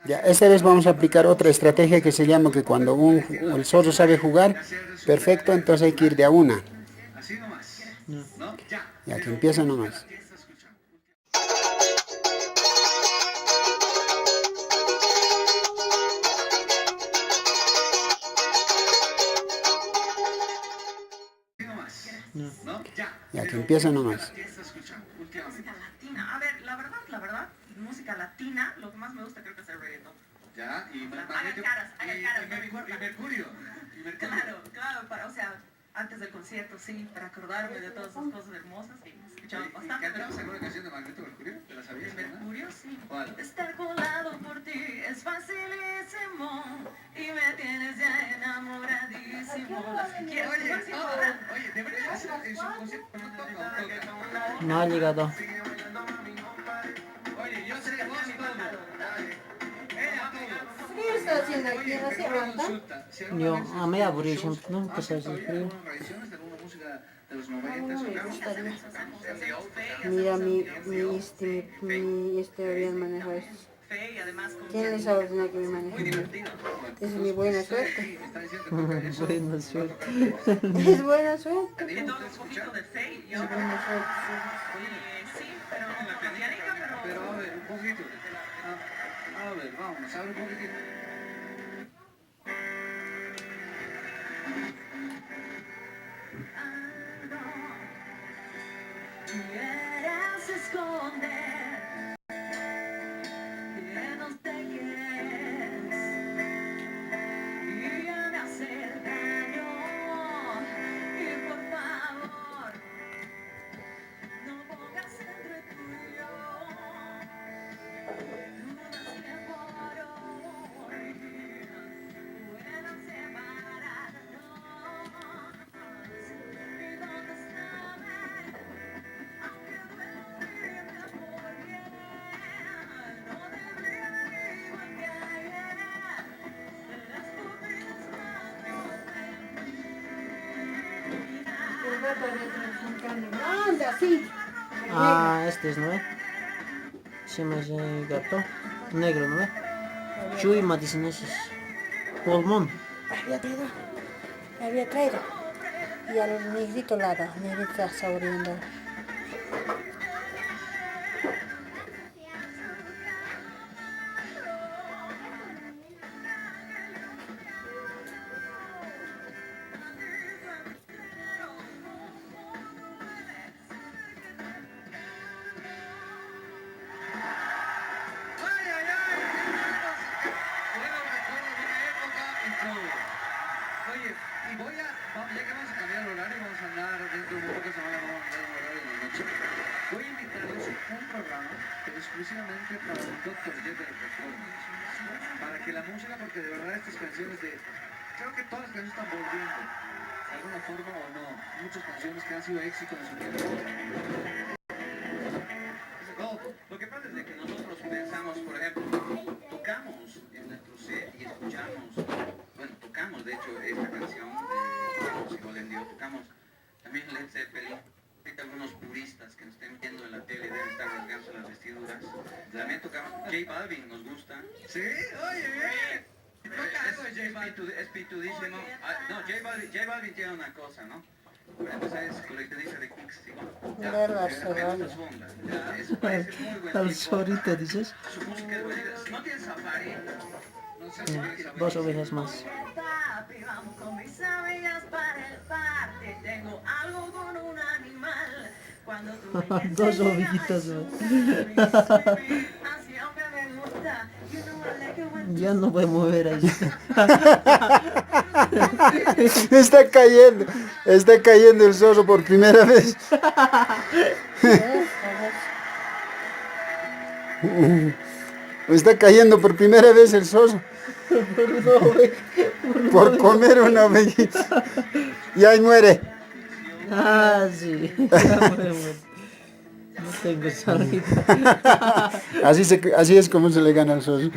Ya, esta vez vamos a aplicar otra estrategia que se llama que cuando el zorro sabe jugar, perfecto, entonces hay que ir de a una. Ya. Ya que empieza nomás. Ya que empieza nomás. Música latina. A ver, la verdad, música latina, lo que más me gusta creo que es el reggaetón. Ya, y Hagan caras, y no importa. Mercurio. Claro, claro, o sea, antes del concierto, sí, para acordarme de todas esas cosas hermosas, sí, escuchaba bastante. ¿Cantabas alguna canción de Magneto Mercurio? ¿Te la sabías? De Mercurio, sí. ¿Cuál? Estar colado por ti es facilísimo y me tienes ya enamoradísimo. Las que quiero, Oye, deberías hacer en su concierto, no toca o toca. No ha llegado. Oye, yo sé vos todo. Ella todo. ¿Qué está haciendo aquí? ¿No se aguanta? Yo me aburrí siempre, ¿no? Que se hace frío. Tradiciones de alguna música de los 90, Mira, este bien manejo esto. fe y además con ¿Quién les ordena que me maneje? Esa es mi buena suerte. Buena suerte. Es buena suerte. que todo un poquito de fe y yo, Es buena suerte. sí, pero cambiadita, Pero a ver, un poquito. A ver, vamos, a ver un poquitito. quieras esconder que no te quieres y me hacer daño y por favor no pongas entre tú y yo dudas que por hoy puedan separarnos y dónde estabas aunque duele por bien no debería igual que ayer las pupilas Anda, sí. Ah, este es, ¿no ve? Se me hace gato. Negro, ¿no ve? Chuima, dicen esos. Pulmón. Había traído. Y a los negritos nada, negrita saboreando. ¡Ay, ay, ay! Bueno, recuerdo una época y todo. Oye, y ya que vamos a cambiar el horario, vamos a andar dentro de pocas semanas, vamos a andar en horario de la noche. Voy a invitarlos a un programa pero exclusivamente para un Dr. Jeter Performance. Para que la música, porque de verdad estas canciones creo que todas las canciones están volviendo, de alguna forma o no. Muchas canciones que han sido éxito en su tiempo. No, lo que pasa es de que nosotros pensamos, por ejemplo, tocamos en nuestro set y escuchamos, bueno, tocamos de hecho esta canción, si no le dio, tocamos también Led Zeppelin. Hay algunos puristas que nos estén viendo en la tele deben estar rasgándose las vestiduras. También tocamos J Balvin, nos gusta. Sí, oye, bien. Toca algo de J Balvin. Es pitudísimo. No, J Balvin tiene una cosa, ¿no? Por ejemplo, ¿sabes lo que te dice de Kicks? De verdad, se vale. Parece muy buen Al tipo. zorrito, dices. Su música es buena. No tiene safari. No sé si tiene safari. Dos ovejas más. papi, vamos con mis amigas para el party. Tengo algo con un animal. Cuando tú me Dos ovejitas más. así aunque me gusta. You know I like it when Ya no voy a mover ahí. Está cayendo el zorro por primera vez. Está cayendo por primera vez el zorro. Por comer una ovejita. Y ahí muere. Ah, sí. Ya me muero. No tengo salida. Así es como se le gana al zorro.